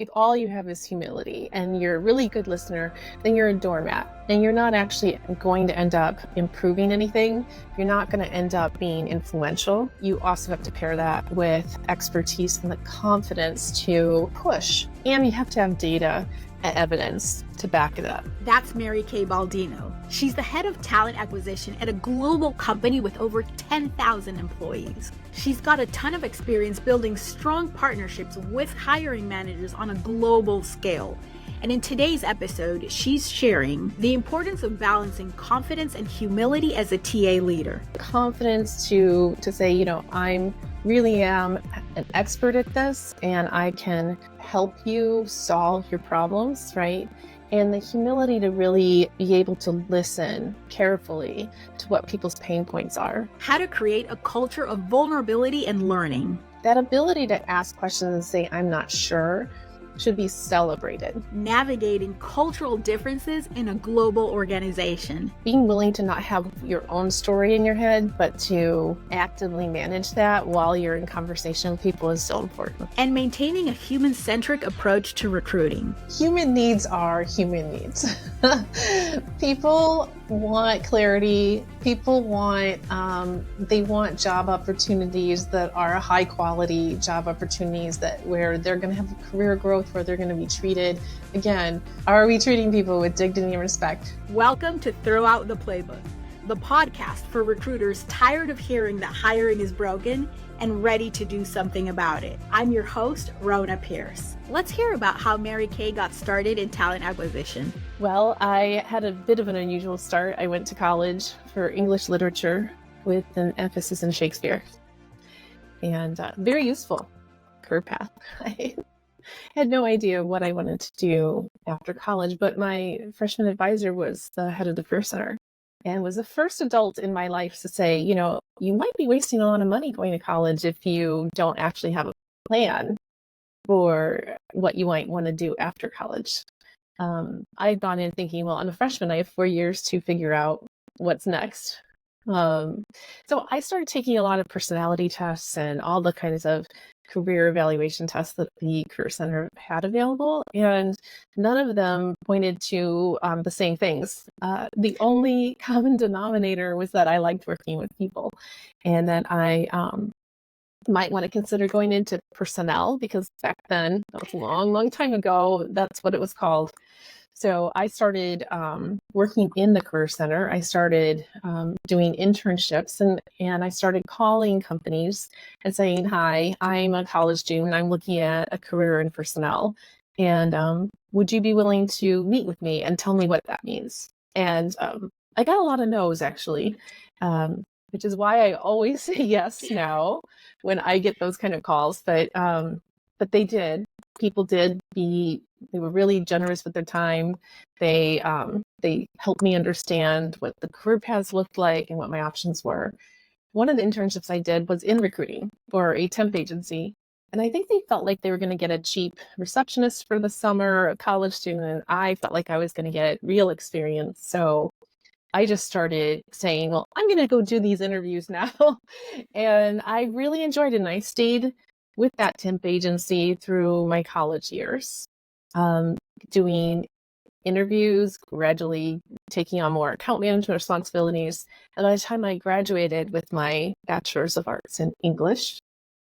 If all you have is humility and you're a really good listener, then you're a doormat and you're not actually going to end up improving anything. You're not going to end up being influential. You also have to pair that with expertise and the confidence to push. And you have to have data and evidence to back it up. That's Kay Baldino. She's the head of talent acquisition at a global company with over 10,000 employees. She's got a ton of experience building strong partnerships with hiring managers on a global scale. And in today's episode, she's sharing the importance of balancing confidence and humility as a TA leader. Confidence to say, I'm really am an expert at this and I can help you solve your problems, right? And the humility to really be able to listen carefully to what people's pain points are. How to create a culture of vulnerability and learning. That ability to ask questions and say, I'm not sure, should be celebrated. Navigating cultural differences in a global organization. Being willing to not have your own story in your head, but to actively manage that while you're in conversation with people is so important. And maintaining a human-centric approach to recruiting. Human needs are human needs. People want clarity. People want, they want job opportunities that are high quality job opportunities where they're going to have career growth, where they're going to be treated. Again, are we treating people with dignity and respect? Welcome to Throw Out the Playbook, the podcast for recruiters tired of hearing that hiring is broken and ready to do something about it. I'm your host, Rona Pierce. Let's hear about how Kay got started in talent acquisition. Well, I had a bit of an unusual start. I went to college for English literature with an emphasis in Shakespeare, and very useful career path. I had no idea what I wanted to do after college, but my freshman advisor was the head of the Career Center and was the first adult in my life to say, you might be wasting a lot of money going to college if you don't actually have a plan for what you might want to do after college. I'd gone in thinking, well, I'm a freshman, I have 4 years to figure out what's next. So I started taking a lot of personality tests and all the kinds of career evaluation tests that the Career Center had available, and none of them pointed to the same things. The only common denominator was that I liked working with people, and that I might want to consider going into personnel, because back then, that was a long, long time ago, that's what it was called. So I started working in the Career Center. I started doing internships, and I started calling companies and saying, hi, I'm a college student. I'm looking at a career in personnel. And would you be willing to meet with me and tell me what that means? And I got a lot of no's, actually, which is why I always say yes now when I get those kind of calls. But they did. People they were really generous with their time. They helped me understand what the career paths looked like and what my options were. One of the internships I did was in recruiting for a temp agency. And I think they felt like they were going to get a cheap receptionist for the summer, a college student. And I felt like I was going to get real experience. So I just started saying, well, I'm going to go do these interviews now. And I really enjoyed it. And I stayed with that temp agency through my college years, doing interviews, gradually taking on more account management responsibilities. And by the time I graduated with my Bachelor's of Arts in English,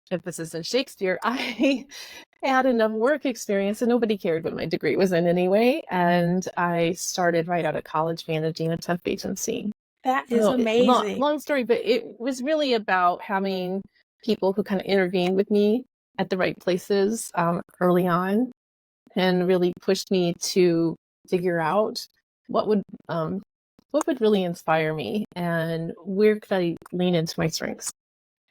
emphasis in Shakespeare, I had enough work experience and nobody cared what my degree was in anyway. And I started right out of college managing a temp agency. That is amazing. Long story, but it was really about having people who kind of intervened with me at the right places early on, and really pushed me to figure out what would really inspire me and where could I lean into my strengths.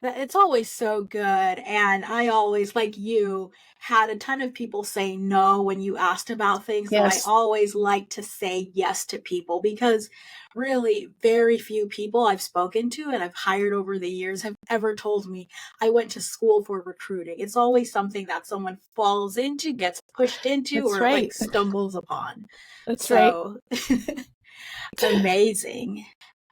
It's always so good. And I always, like you, had a ton of people say no when you asked about things. Yes. So I always like to say yes to people, because really very few people I've spoken to and I've hired over the years have ever told me I went to school for recruiting. It's always something that someone falls into, gets pushed into, That's or right. like stumbles upon. That's so, right. It's amazing.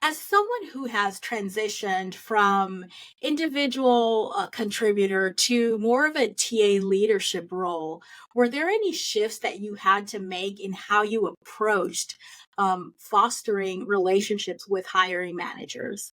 As someone who has transitioned from individual contributor to more of a TA leadership role, were there any shifts that you had to make in how you approached fostering relationships with hiring managers?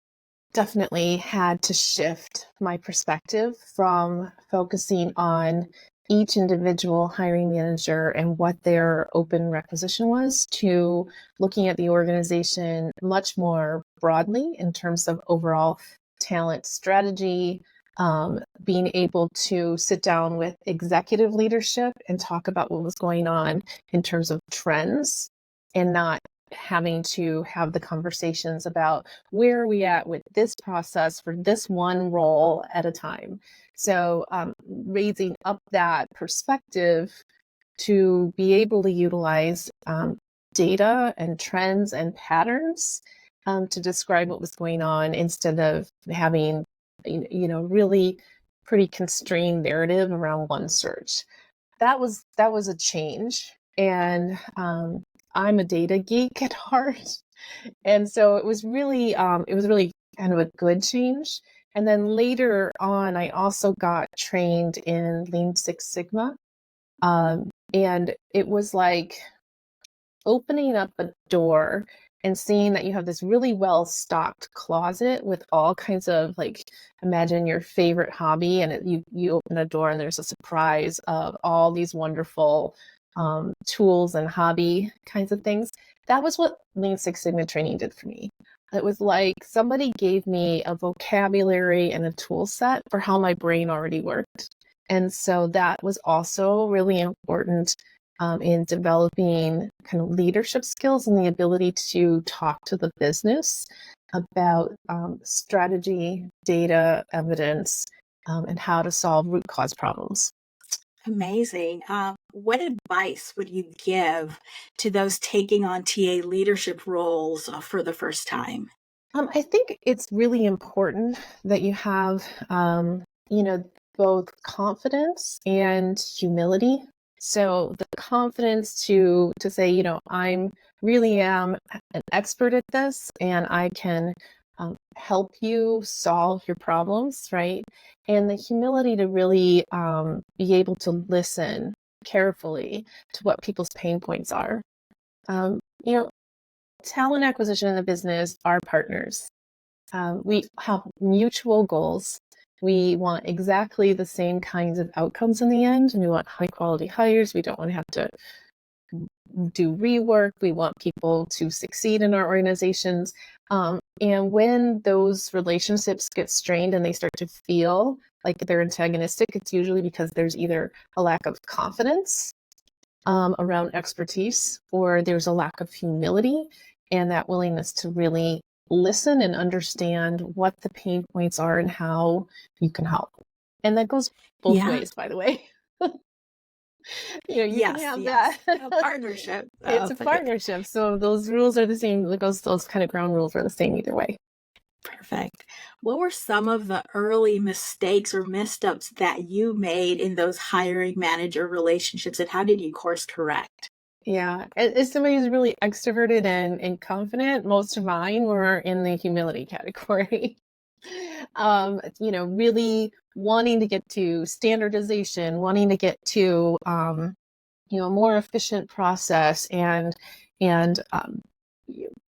Definitely had to shift my perspective from focusing on each individual hiring manager and what their open requisition was to looking at the organization much more broadly in terms of overall talent strategy, being able to sit down with executive leadership and talk about what was going on in terms of trends and not having to have the conversations about where are we at with this process for this one role at a time. So raising up that perspective to be able to utilize data and trends and patterns to describe what was going on instead of having, really pretty constrained narrative around one search. That was a change, and I'm a data geek at heart, and so it was really kind of a good change. And then later on, I also got trained in Lean Six Sigma, and it was like opening up a door and seeing that you have this really well stocked closet with all kinds of, like, imagine your favorite hobby and you open a door and there's a surprise of all these wonderful tools and hobby kinds of things. That was what Lean Six Sigma training did for me. It was like somebody gave me a vocabulary and a tool set for how my brain already worked. And so that was also really important in developing kind of leadership skills and the ability to talk to the business about strategy, data, evidence, and how to solve root cause problems. Amazing. What advice would you give to those taking on TA leadership roles for the first time? I think it's really important that you have, you know, both confidence and humility. So the confidence to say, I'm really am an expert at this, and I can help you solve your problems, right? And the humility to really be able to listen carefully to what people's pain points are. Um, you know, Talent acquisition in the business are partners. We have mutual goals. We want exactly the same kinds of outcomes in the end. And we want high quality hires. We don't want to have to do rework. We want people to succeed in our organizations. And when those relationships get strained and they start to feel like they're antagonistic, it's usually because there's either a lack of confidence around expertise, or there's a lack of humility and that willingness to really listen and understand what the pain points are and how you can help. And that goes both Yeah. ways, by the way. You can Yes. have Yes. that. A partnership. It's a partnership. So those rules are the same. Those kind of ground rules are the same either way. Perfect. What were some of the early mistakes or missteps that you made in those hiring manager relationships, and how did you course correct? Yeah. As somebody who's really extroverted and confident, most of mine were in the humility category. Really wanting to get to standardization, wanting to get to a more efficient process, and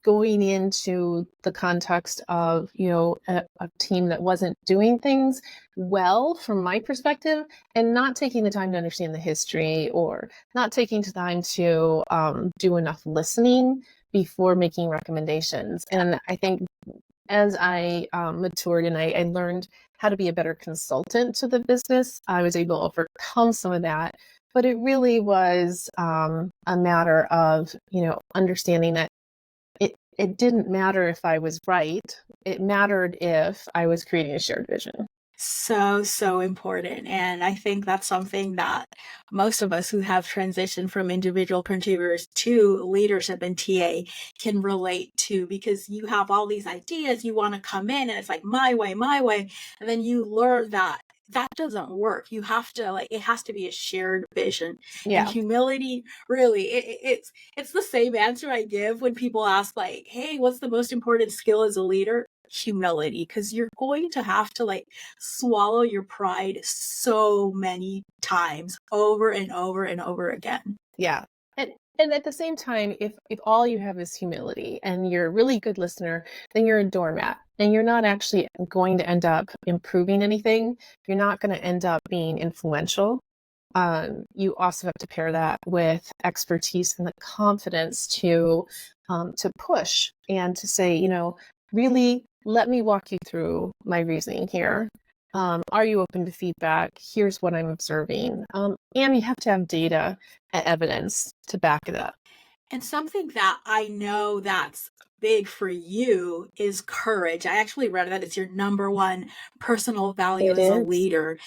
going into the context of a team that wasn't doing things well from my perspective, and not taking the time to understand the history, or not taking the time to do enough listening before making recommendations. And I think as I matured and I learned how to be a better consultant to the business, I was able to overcome some of that. But it really was a matter of, understanding that it didn't matter if I was right. It mattered if I was creating a shared vision. So, so important. And I think that's something that most of us who have transitioned from individual contributors to leadership and TA can relate to, because you have all these ideas, you want to come in and it's like my way, my way. And then you learn that that doesn't work. You have to it has to be a shared vision. And Yeah. humility, really, it's the same answer I give when people ask like, "Hey, what's the most important skill as a leader?" Humility, because you're going to have to swallow your pride so many times over and over and over again. Yeah. And at the same time, if all you have is humility and you're a really good listener, then you're a doormat and you're not actually going to end up improving anything. You're not going to end up being influential. You also have to pair that with expertise and the confidence to push and to say, really let me walk you through my reasoning here. Are you open to feedback? Here's what I'm observing. And you have to have data and evidence to back it up. And something that I know that's big for you is courage. I actually read that it's your number one personal value It as a is. leader.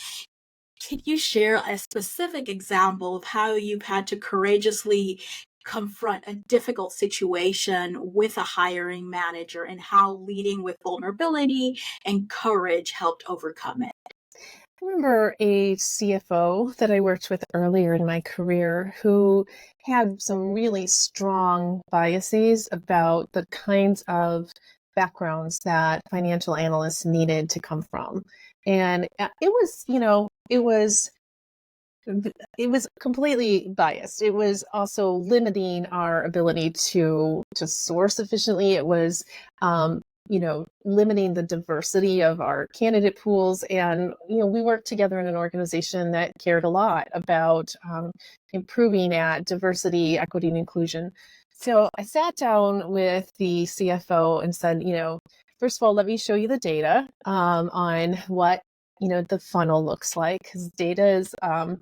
Can you share a specific example of how you've had to courageously confront a difficult situation with a hiring manager and how leading with vulnerability and courage helped overcome it? I remember a CFO that I worked with earlier in my career who had some really strong biases about the kinds of backgrounds that financial analysts needed to come from. And it was, it was completely biased. It was also limiting our ability to source efficiently. It was limiting the diversity of our candidate pools. And we worked together in an organization that cared a lot about improving at diversity, equity, and inclusion. So I sat down with the CFO and said, first of all, let me show you the data on what the funnel looks like, because data is an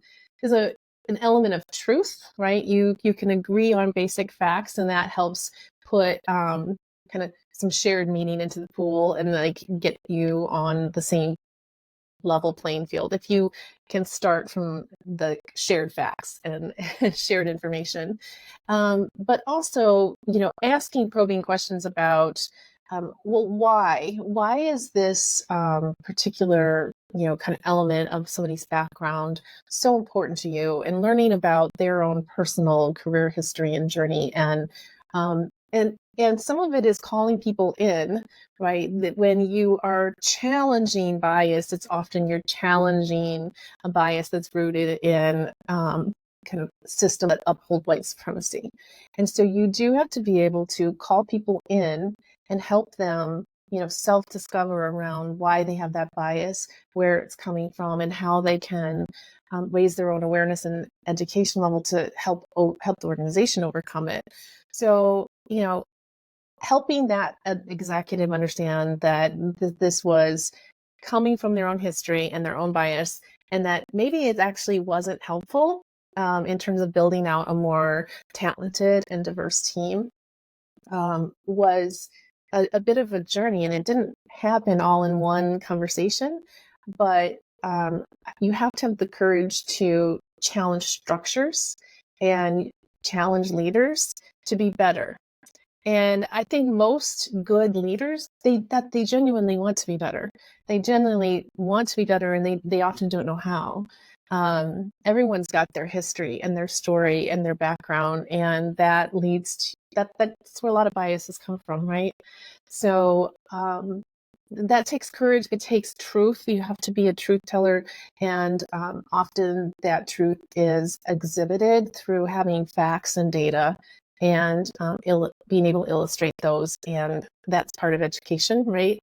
element of truth, right? You can agree on basic facts, and that helps put kind of some shared meaning into the pool and get you on the same level playing field if you can start from the shared facts and shared information. But also, asking probing questions about, well, why is this particular, kind of element of somebody's background so important to you, and learning about their own personal career history and journey. And some of it is calling people in, right? That when you are challenging bias, it's often you're challenging a bias that's rooted in kind of system that uphold white supremacy. And so you do have to be able to call people in and help them, self-discover around why they have that bias, where it's coming from, and how they can raise their own awareness and education level to help the organization overcome it. So, helping that executive understand that this was coming from their own history and their own bias, and that maybe it actually wasn't helpful in terms of building out a more talented and diverse team, was a bit of a journey. And it didn't happen all in one conversation, but you have to have the courage to challenge structures and challenge leaders to be better. And I think most good leaders, they genuinely want to be better. They genuinely want to be better, and they often don't know how. Everyone's got their history and their story and their background, and that leads to that's where a lot of biases come from, right? So that takes courage. It takes truth. You have to be a truth teller, and often that truth is exhibited through having facts and data, and being able to illustrate those. And that's part of education, right?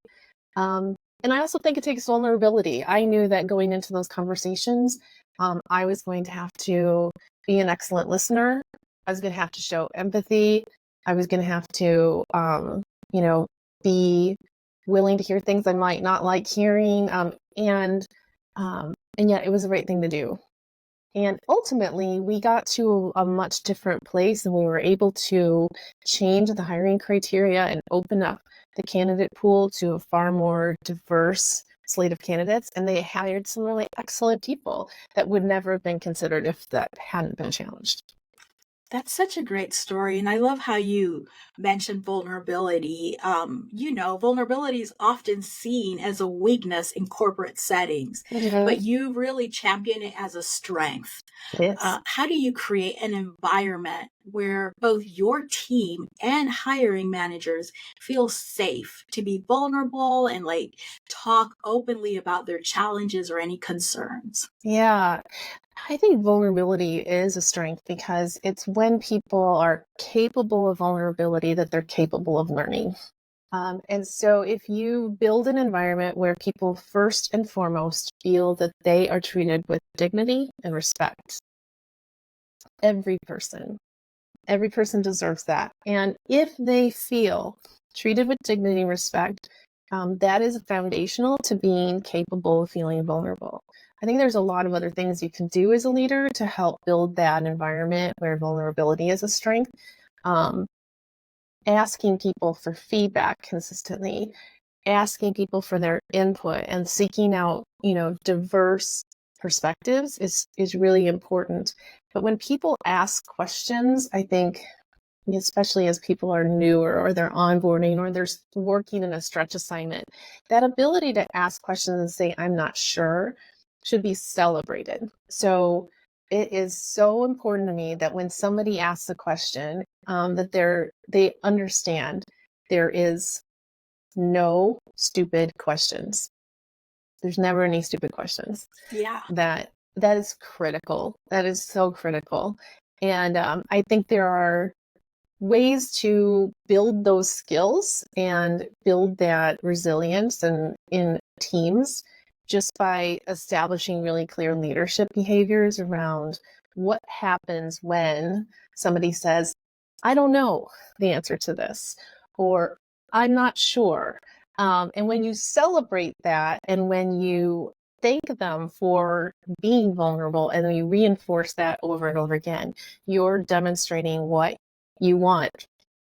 And I also think it takes vulnerability. I knew that going into those conversations, I was going to have to be an excellent listener. I was going to have to show empathy. I was going to have to, be willing to hear things I might not like hearing. And yet it was the right thing to do. And ultimately, we got to a much different place, and we were able to change the hiring criteria and open up the candidate pool to a far more diverse slate of candidates. And they hired some really excellent people that would never have been considered if that hadn't been challenged. That's such a great story. And I love how you mentioned vulnerability. Vulnerability is often seen as a weakness in corporate settings, Mhm. but you really champion it as a strength. Yes. How do you create an environment where both your team and hiring managers feel safe to be vulnerable and like talk openly about their challenges or any concerns? Yeah. I think vulnerability is a strength because it's when people are capable of vulnerability that they're capable of learning. And so, if you build an environment where people first and foremost feel that they are treated with dignity and respect, every person, every person deserves that. And if they feel treated with dignity and respect, that is foundational to being capable of feeling vulnerable. I think there's a lot of other things you can do as a leader to help build that environment where vulnerability is a strength. Um, Asking people for feedback consistently, asking people for their input and seeking out, diverse perspectives is really important. But when people ask questions, I think especially as people are newer or they're onboarding or they're working in a stretch assignment, that ability to ask questions and say, I'm not sure, should be celebrated. So it is so important to me that when somebody asks a question, that they understand there is no stupid questions. There's never any stupid questions. Yeah. That is critical. That is so critical. And I think there are ways to build those skills and build that resilience and in teams just by establishing really clear leadership behaviors around what happens when somebody says, I don't know the answer to this, or I'm not sure. And when you celebrate that and when you thank them for being vulnerable and you reinforce that over and over again, you're demonstrating what you want,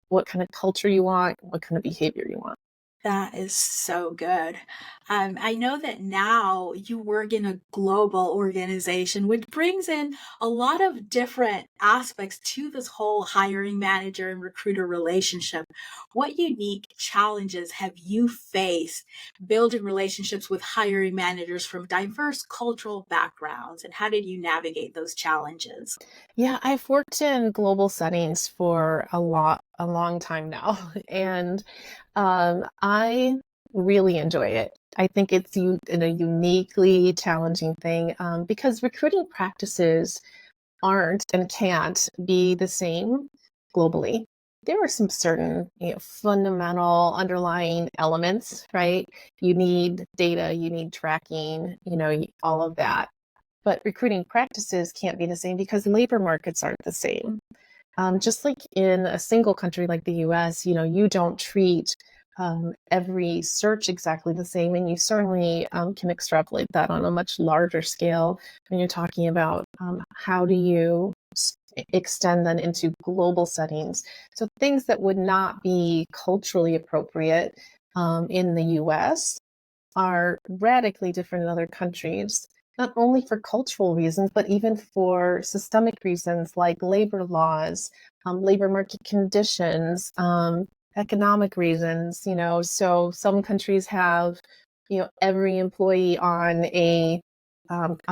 what kind of culture you want, what kind of behavior you want. That is so good. I know that now you work in a global organization, which brings in a lot of different aspects to this whole hiring manager and recruiter relationship. What unique challenges have you faced building relationships with hiring managers from diverse cultural backgrounds, and how did you navigate those challenges? Yeah, I've worked in global settings for a long time now, and I really enjoy it. I think it's in a uniquely challenging thing because recruiting practices aren't and can't be the same globally. There are some certain, fundamental underlying elements, right? You need data, you need tracking, all of that. But recruiting practices can't be the same because labor markets aren't the same. Just like in a single country like the US, you don't treat every search exactly the same. And you certainly can extrapolate that on a much larger scale when you're talking about how do you extend them into global settings. So things that would not be culturally appropriate in the US are radically different in other countries, not only for cultural reasons, but even for systemic reasons like labor laws, labor market conditions, economic reasons. So some countries have, every employee on a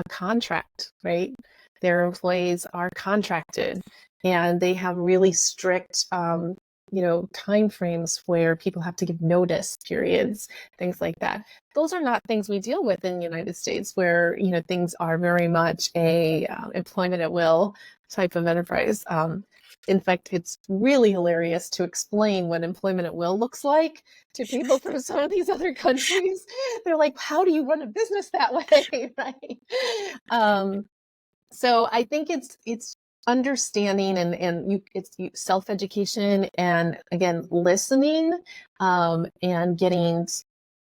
contract, right? Their employees are contracted and they have really strict time frames where people have to give notice periods, things like that. Those are not things we deal with in the United States, where things are very much a employment at will type of enterprise. In fact, it's really hilarious to explain what employment at will looks like to people from some of these other countries. They're like, "How do you run a business that way?" Right? So I think it's understanding and self education and again listening and getting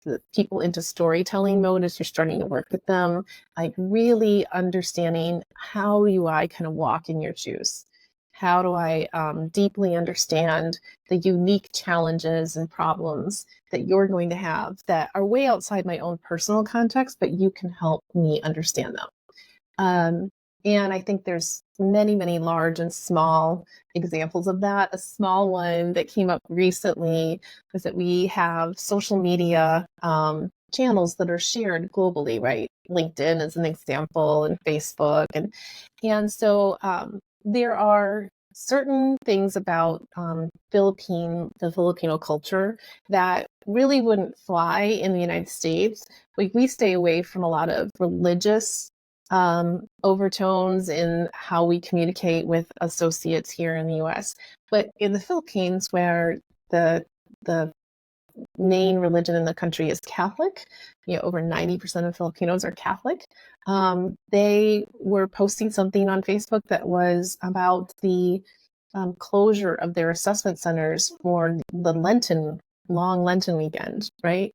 the people into storytelling mode as you're starting to work with them, like really understanding how do I kind of walk in your shoes. How do I deeply understand the unique challenges and problems that you're going to have that are way outside my own personal context, but you can help me understand them. And I think there's many, many large and small examples of that. A small one that came up recently was that we have social media channels that are shared globally, right? LinkedIn is an example, and Facebook, and so there are certain things about the Filipino culture that really wouldn't fly in the United States. Like, we stay away from a lot of religious overtones in how we communicate with associates here in the US. But in the Philippines, where the main religion in the country is Catholic, over 90% of Filipinos are Catholic. They were posting something on Facebook that was about the closure of their assessment centers for the long Lenten weekend, right?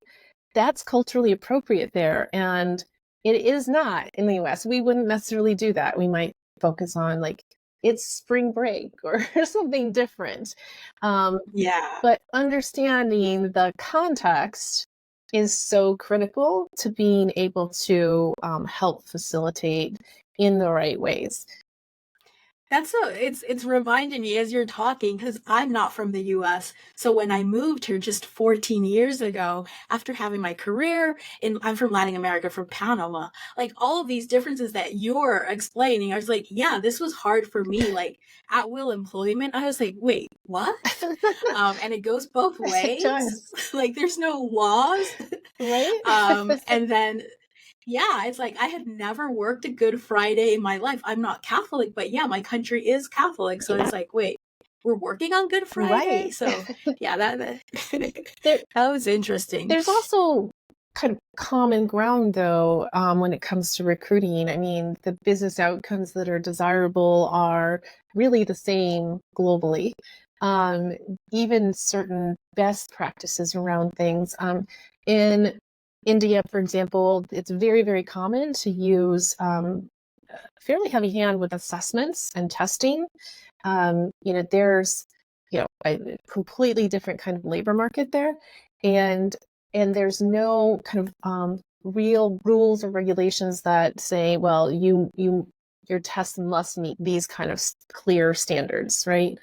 That's culturally appropriate there. And it is not in the US. We wouldn't necessarily do that. We might focus on, like, it's spring break or something different. Yeah. But understanding the context is so critical to being able to help facilitate in the right ways. It's reminding me as you're talking, because I'm not from the US. So when I moved here just 14 years ago, after having my career I'm from Latin America, from Panama, like all of these differences that you're explaining, I was like, yeah, this was hard for me. Like at will employment, I was like, wait, what? And it goes both ways. Like there's no laws. Right? And then yeah, it's like I had never worked a Good Friday in my life. I'm not Catholic, but yeah, my country is Catholic. So it's like, wait, we're working on Good Friday? Right. So yeah, that There, that was interesting. there's also kind of common ground, though, when it comes to recruiting. I mean, the business outcomes that are desirable are really the same globally. Even certain best practices around things. In India, for example, it's very, very common to use fairly heavy hand with assessments and testing. There's a completely different kind of labor market there, and there's no kind of real rules or regulations that say, well, your tests must meet these kind of clear standards, right?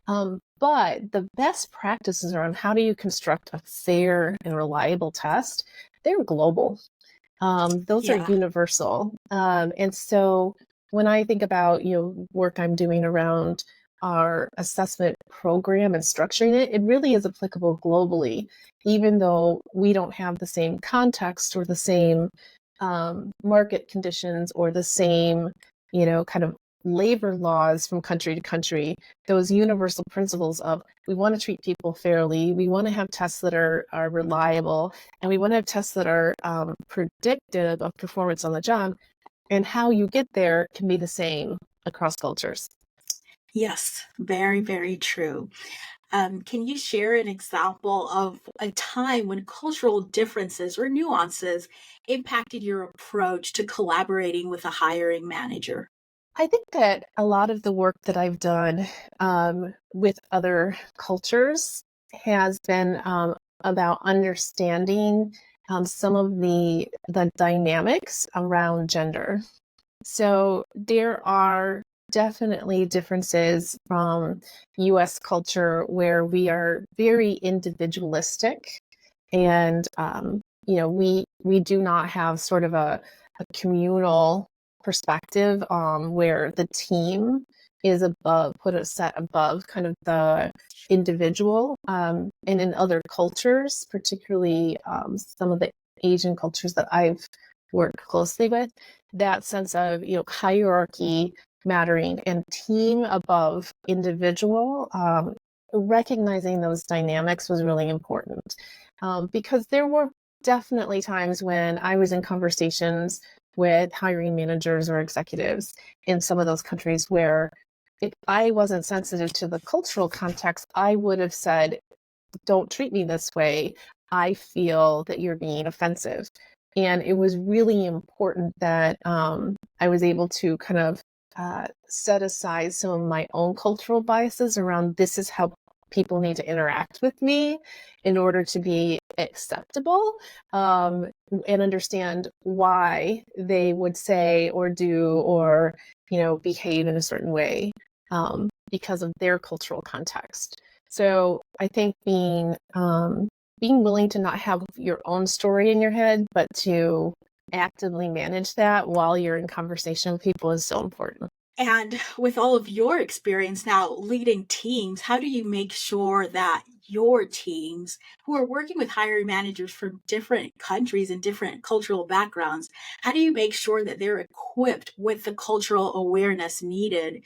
But the best practices around how do you construct a fair and reliable test, they're global. Those are Yeah. universal. And so when I think about, work I'm doing around our assessment program and structuring it, it really is applicable globally, even though we don't have the same context or the same market conditions or the same, kind of labor laws from country to country. Those universal principles of, we want to treat people fairly, we want to have tests that are reliable, and we want to have tests that are predictive of performance on the job, and how you get there can be the same across cultures. Yes, very, very true. Can you share an example of a time when cultural differences or nuances impacted your approach to collaborating with a hiring manager? I think that a lot of the work that I've done with other cultures has been about understanding some of the dynamics around gender. So there are definitely differences from US culture, where we are very individualistic, and we do not have sort of a communal perspective, where the team is set above kind of the individual. And in other cultures, particularly some of the Asian cultures that I've worked closely with, that sense of hierarchy mattering and team above individual, recognizing those dynamics was really important, because there were definitely times when I was in conversations with hiring managers or executives in some of those countries where, if I wasn't sensitive to the cultural context, I would have said, don't treat me this way. I feel that you're being offensive. And it was really important that I was able to kind of set aside some of my own cultural biases around, this is how people need to interact with me in order to be acceptable, and understand why they would say or do or, behave in a certain way, because of their cultural context. So I think being willing to not have your own story in your head, but to actively manage that while you're in conversation with people is so important. And with all of your experience now leading teams, how do you make sure that your teams who are working with hiring managers from different countries and different cultural backgrounds, how do you make sure that they're equipped with the cultural awareness needed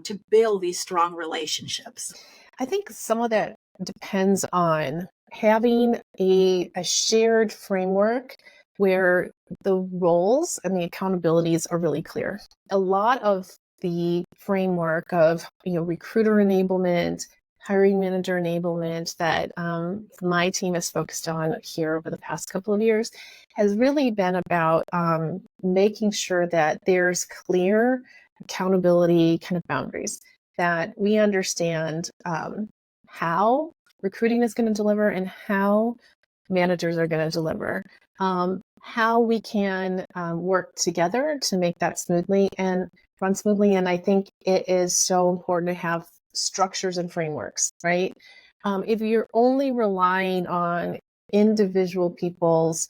to build these strong relationships? I think some of that depends on having a shared framework where the roles and the accountabilities are really clear. A lot of the framework of recruiter enablement, hiring manager enablement that my team has focused on here over the past couple of years has really been about making sure that there's clear accountability kind of boundaries, that we understand how recruiting is going to deliver and how managers are going to deliver, how we can work together to make that smoothly and run smoothly. And I think it is so important to have structures and frameworks, right? If you're only relying on individual people's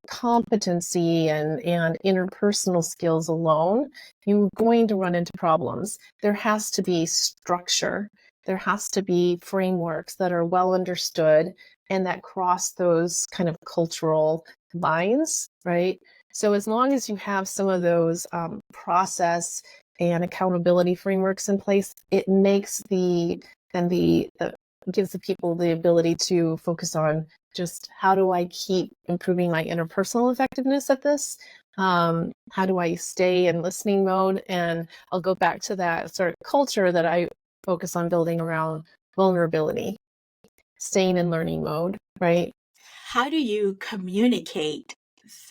competency and interpersonal skills alone, you're going to run into problems. There has to be structure. There has to be frameworks that are well understood and that cross those kind of cultural lines, right? So as long as you have some of those process and accountability frameworks in place, it makes gives the people the ability to focus on just how do I keep improving my interpersonal effectiveness at this? How do I stay in listening mode? And I'll go back to that sort of culture that I focus on building around vulnerability, staying in learning mode, right? How do you communicate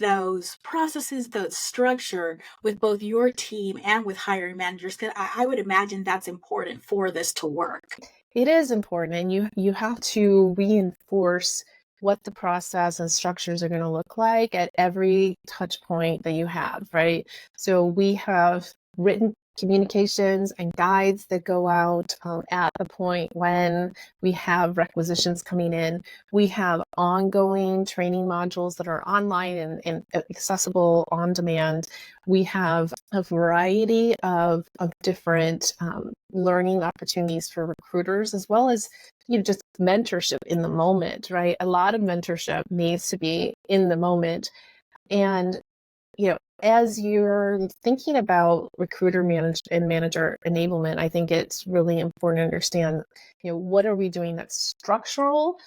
those processes, that structure with both your team and with hiring managers? Because I would imagine that's important for this to work. It is important, and you have to reinforce what the process and structures are going to look like at every touch point that you have, right? So we have written communications and guides that go out at the point when we have requisitions coming in. We have ongoing training modules that are online and accessible on demand. We have a variety of different learning opportunities for recruiters, as well as just mentorship in the moment, right? A lot of mentorship needs to be in the moment. And as you're thinking about recruiter manager enablement, I think it's really important to understand, what are we doing that's structural?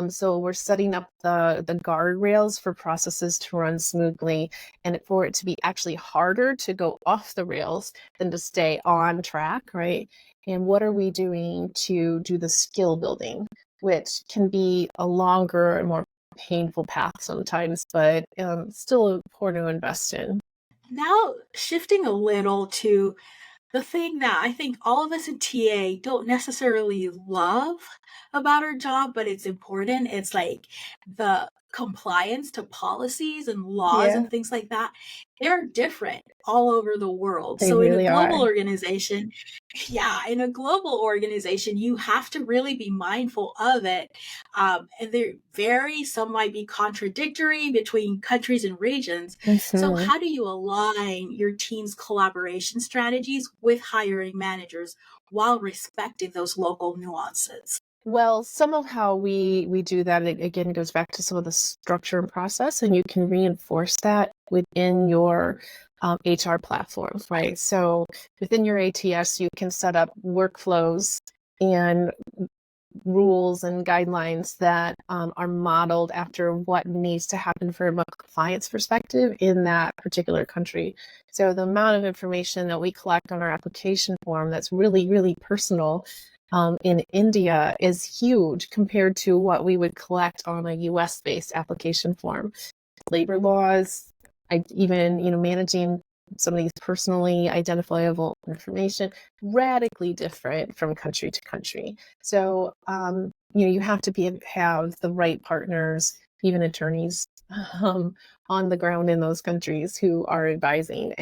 So we're setting up the guardrails for processes to run smoothly and for it to be actually harder to go off the rails than to stay on track, right? And what are we doing to do the skill building, which can be a longer and more painful path sometimes, but still important to invest in. Now, shifting a little to the thing that I think all of us in TA don't necessarily love about our job, but it's important. It's like the compliance to policies and laws Yeah, and things like that. They're different all over the world. they So in a really global are. organization, yeah, in a global organization, you have to really be mindful of it. And they vary, some might be contradictory between countries and regions. So, Mhm. how do you align your team's collaboration strategies with hiring managers while respecting those local nuances? Well, some of how we do that again goes back to some of the structure and process, and you can reinforce that within your HR platforms, right? So within your ATS, you can set up workflows and rules and guidelines that are modeled after what needs to happen from a compliance perspective in that particular country. So the amount of information that we collect on our application form that's really, really personal in India is huge compared to what we would collect on a US-based application form. Labor laws, even managing some of these personally identifiable information, radically different from country to country. So you have to have the right partners, even attorneys, on the ground in those countries who are advising.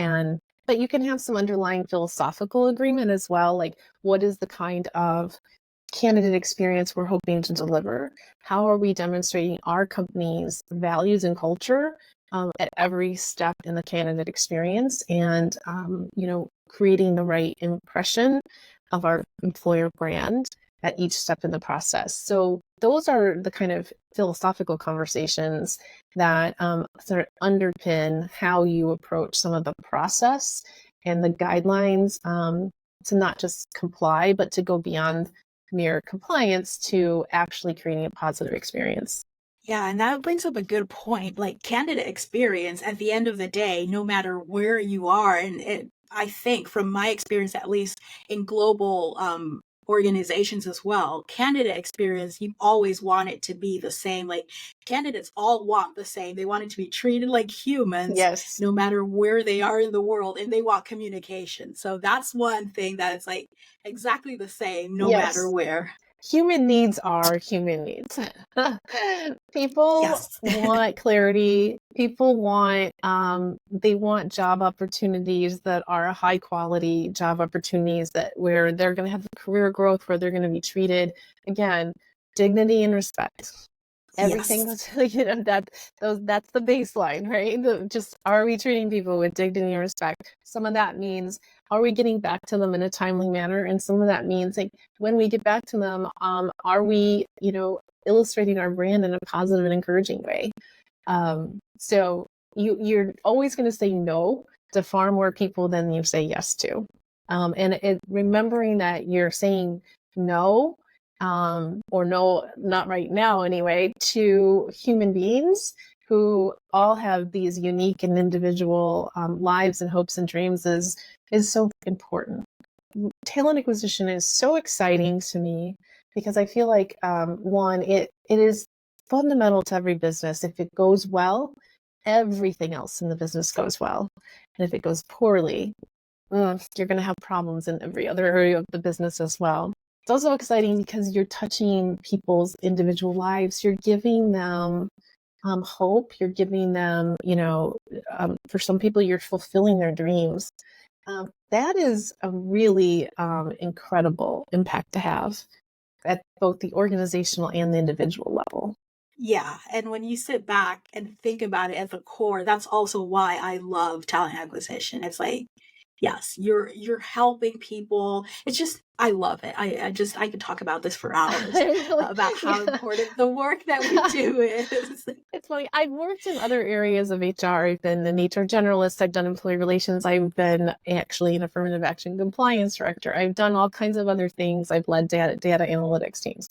But you can have some underlying philosophical agreement as well. Like, what is the kind of candidate experience we're hoping to deliver? How are we demonstrating our company's values and culture at every step in the candidate experience, and creating the right impression of our employer brand at each step in the process. So those are the kind of philosophical conversations that sort of underpin how you approach some of the process and the guidelines, to not just comply, but to go beyond mere compliance to actually creating a positive experience. Yeah, and that brings up a good point. Like candidate experience at the end of the day, no matter where you are, I think from my experience, at least in global organizations as well, candidate experience, you always want it to be the same. Like candidates all want the same. They want it to be treated like humans, Yes. no matter where they are in the world, and they want communication. So that's one thing that is like exactly the same, no matter Yes. where. Human needs are human needs. People Yes. want clarity. People want they want job opportunities that are high quality job opportunities, that where they're going to have career growth, where they're going to be treated, again, dignity and respect. Everything Yes. goes, that's the baseline, right? Just, are we treating people with dignity and respect? Some of that means, are we getting back to them in a timely manner? And some of that means, like, when we get back to them, are we, illustrating our brand in a positive and encouraging way? So you're always going to say no to far more people than you say yes to. And remembering that you're saying no, or no, not right now anyway, to human beings who all have these unique and individual lives and hopes and dreams is so important. Talent acquisition is so exciting to me because I feel like, one, it is fundamental to every business. If it goes well, everything else in the business goes well. And if it goes poorly, you're going to have problems in every other area of the business as well. It's also exciting because you're touching people's individual lives. You're giving them hope. You're giving them, for some people, you're fulfilling their dreams. That is a really incredible impact to have at both the organizational and the individual level. Yeah. And when you sit back and think about it at the core, that's also why I love talent acquisition. It's like, yes, you're helping people. It's just, I love it. I could talk about this for hours about how important the work that we do is. It's funny. I've worked in other areas of HR. I've been an HR generalist. I've done employee relations. I've been actually an affirmative action compliance director. I've done all kinds of other things. I've led data analytics teams.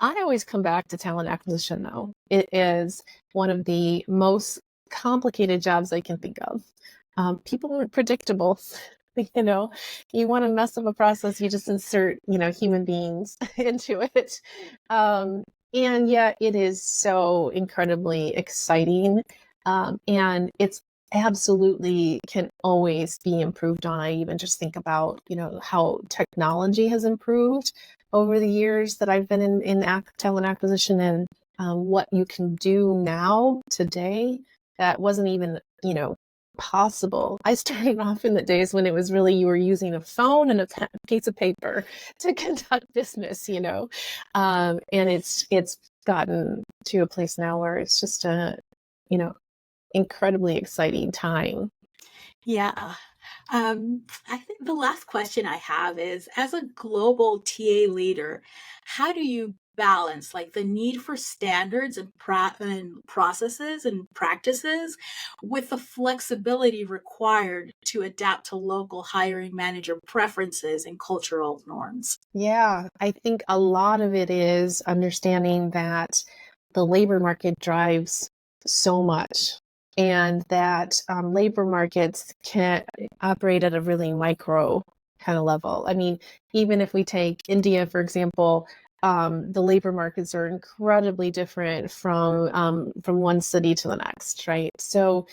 I always come back to talent acquisition, though. It is one of the most complicated jobs I can think of. People aren't predictable. You want to mess up a process, you just insert, human beings into it. And yet it is so incredibly exciting. And it's absolutely can always be improved on. I even just think about, how technology has improved over the years that I've been in talent acquisition, and what you can do now today that wasn't even, possible. I started off in the days when it was really, you were using a phone and a piece of paper to conduct business, and it's gotten to a place now where it's just a, incredibly exciting time. Yeah. I think the last question I have is, as a global TA leader, how do you balance like the need for standards and processes and practices with the flexibility required to adapt to local hiring manager preferences and cultural norms? Yeah, I think a lot of it is understanding that the labor market drives so much, and that labor markets can operate at a really micro kind of level. I mean, even if we take India, for example, the labor markets are incredibly different from one city to the next, right? So,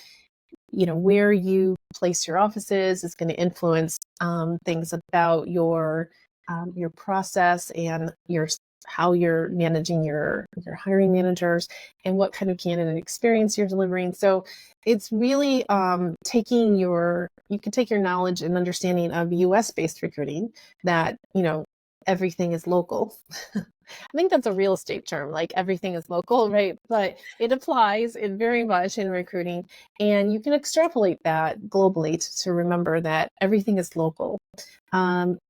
where you place your offices is going to influence things about your process and your how you're managing your hiring managers and what kind of candidate experience you're delivering. So it's really you can take your knowledge and understanding of US based recruiting that, everything is local. I think that's a real estate term, like everything is local, right? But it applies in very much in recruiting. And you can extrapolate that globally to remember that everything is local.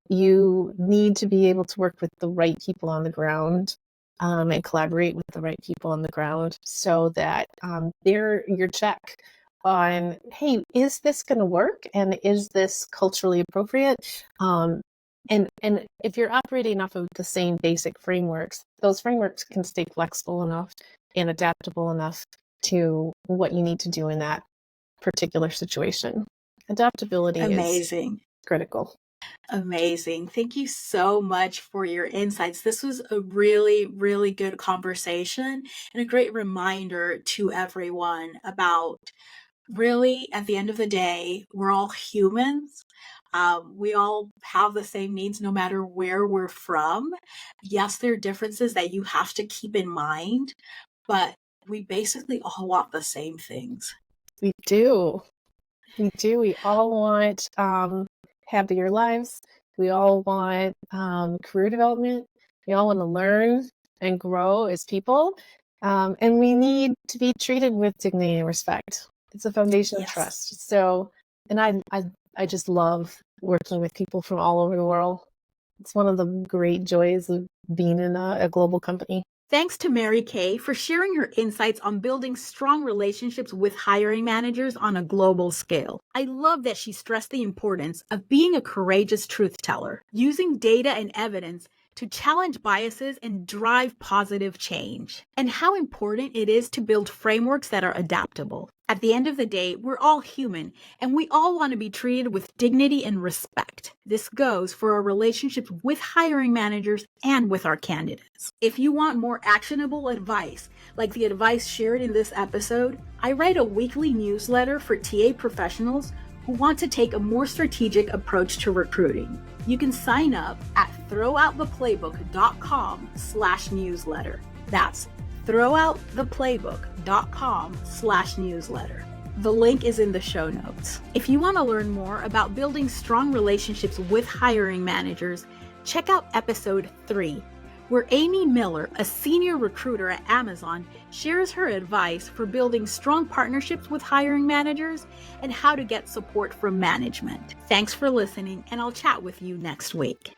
You need to be able to work with the right people on the ground and collaborate with the right people on the ground so that they're your check on, hey, is this going to work? And is this culturally appropriate? And if you're operating off of the same basic frameworks, those frameworks can stay flexible enough and adaptable enough to what you need to do in that particular situation. Adaptability Amazing. is critical. Amazing. Thank you so much for your insights. This was a really, really good conversation and a great reminder to everyone about really, at the end of the day, we're all humans. We all have the same needs no matter where we're from. Yes, there are differences that you have to keep in mind, but we basically all want the same things. We do. We all want happier lives. We all want career development. We all want to learn and grow as people. And we need to be treated with dignity and respect. It's a foundation of trust. So, and I just love working with people from all over the world. It's one of the great joys of being in a global company. Thanks to Mary Kay for sharing her insights on building strong relationships with hiring managers on a global scale. I love that she stressed the importance of being a courageous truth teller, using data and evidence to challenge biases and drive positive change, and how important it is to build frameworks that are adaptable. At the end of the day, we're all human, and we all want to be treated with dignity and respect. This goes for our relationships with hiring managers and with our candidates. If you want more actionable advice, like the advice shared in this episode, I write a weekly newsletter for TA professionals who want to take a more strategic approach to recruiting. You can sign up at throwoutttheplaybook.com/newsletter. That's throwoutttheplaybook.com/newsletter. The link is in the show notes. If you want to learn more about building strong relationships with hiring managers, check out episode 3, where Amy Miller, a senior recruiter at Amazon, shares her advice for building strong partnerships with hiring managers and how to get support from management. Thanks for listening, and I'll chat with you next week.